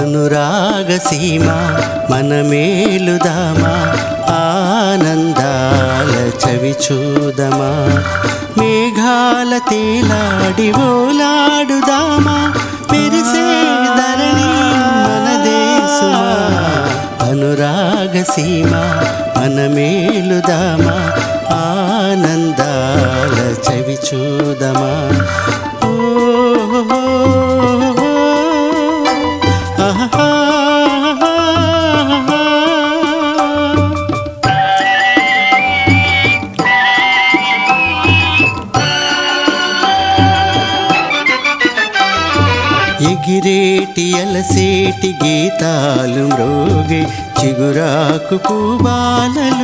అనురాగసీమ మనమేలుదామా, ఆనందాల చవి చూదమా, మేఘాల తేలాడి ఓలాడుదామా, మెరిసే ధరణి మనదేశమా. అనురాగసీమ మనమేలుదామా, ఆనందాల చవి చూదమా. ఎగిరేటి అలసేటి గీతాలు మ్రోగే, చిగురాకు పూబాలలుగే.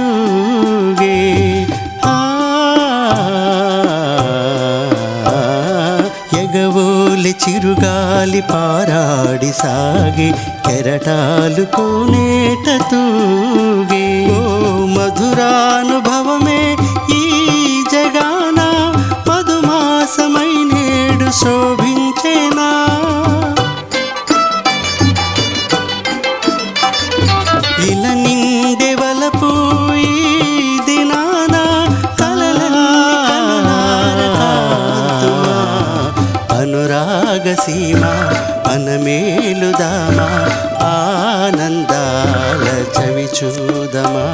ఎగవోలి చిరుగాలి పారాడి సాగే, కెరటాలు కోనేట తూగే. ఓ మధురానుభవమే ఈ జగాన, మధుమాసమై నేడు శోభించేనా. ఇలా నిండే వలపు ఈ దినాన, అనురాగసీమ మనమేలుదామా, ఆనందాల చవి చూదమా.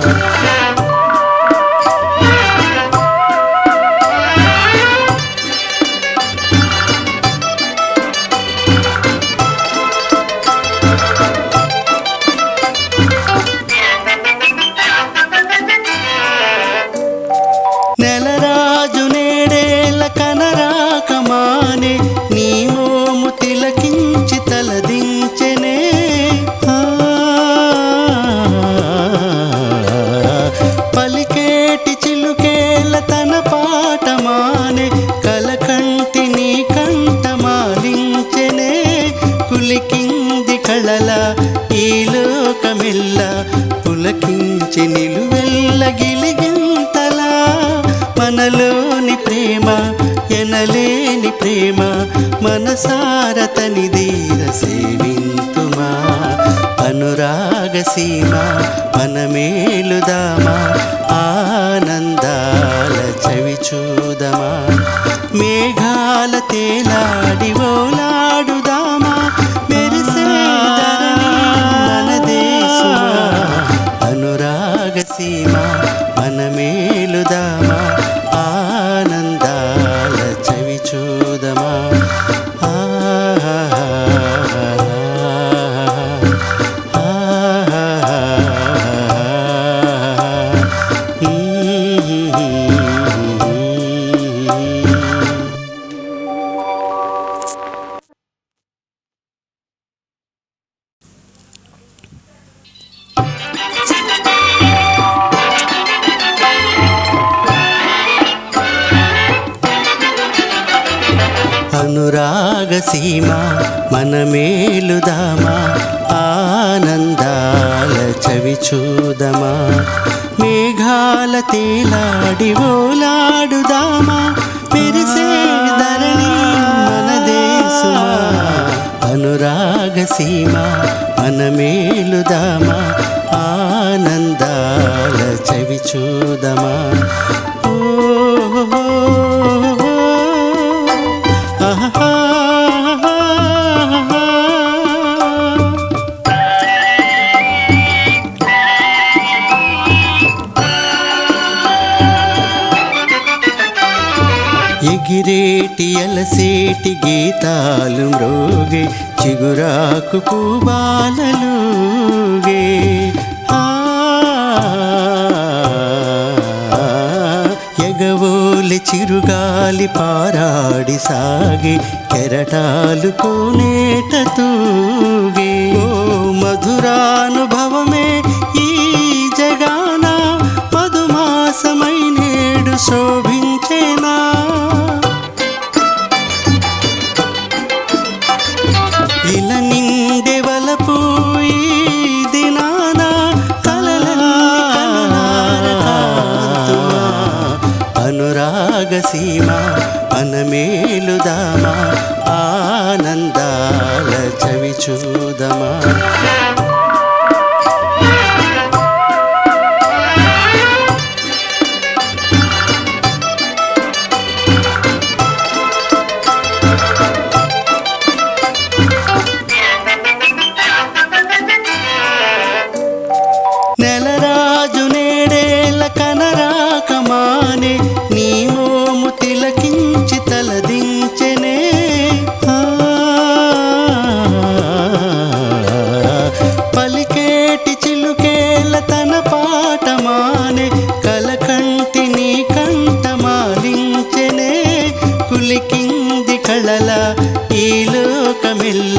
నెలరాజు నేడేల కనరాకమానే, నీ మోము తిలకించి తలదించెనే. పలికేటి చిలుకేల తన పాటమానే, కలకంటి నీ కంఠమాలించెనే. పులికింది కళల ఈ లోకమెల్ల, పులకించి నిలువెల్ల గిలిగింతలా. మనలోని ప్రేమ ఎనలేని ప్రేమ, మనసార తనిదీర సేవింతుమా. అనురాగసీమ మనమేలుదామా, ఆనందాల చవి చూదమా, మేఘాల తేలాడి ఓలాడుదామా, మెరిసే ధరణి మనదేశమా. అనురాగసీమ మనమేలుదామా, ఆనందాల చవి చూదమా. అనురాగసీమ మనమేలుదామా, ఆనందాల చవి చూదమా, మేఘాల తేలాడి ఓలాడుదామా, మెరిసే ధరణి మనదేశమా. అనురాగసీమ మనమేలుదామా, ఆనందాల చవి చూదమా. ఎగిరేటి అలసేటి గీతాలు మ్రోగే, చిగురాకు పూబాలలుగే. ఎగవోలి చిరుగాలి పారాడి సాగే, కెరటాలు కోనేట తూగే. ఓ మధురానుభవమే ఈ జగాన, మధుమాసమై నేడు శోభించేనా. ఇలా నిండే వలపు ఈ దినాన, అనురాగసీమ మనమేలుదామా, ఆనందాల చవి చూదమా. నెలరాజు నేడేల కనరాకమానే నీ మోము తిలకించి తలదించెనే. పలికేటి చిలుకేల తన పాటమానే కలకంటి నీ కంఠమాలించెనే. పులికింది కళల ఈ లోకమెల్ల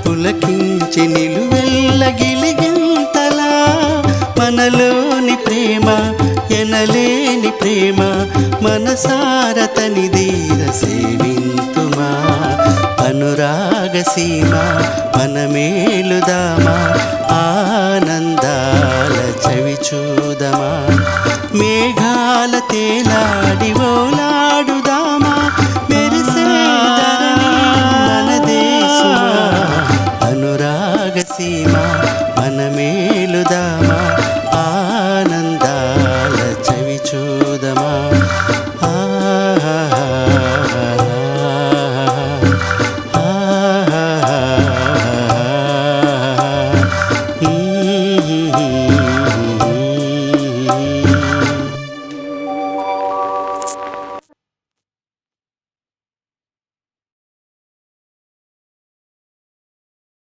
పులకించి నిలువెల్ల గిలిగింతలా. మనలోని ప్రేమ ఎనలేని ప్రేమ మనసార తనిదీర సేవింతుమా. అనురాగ సీమ మనమేలుదామా, ఆనందాల చవి చూదమా. మేఘాల తేలాడి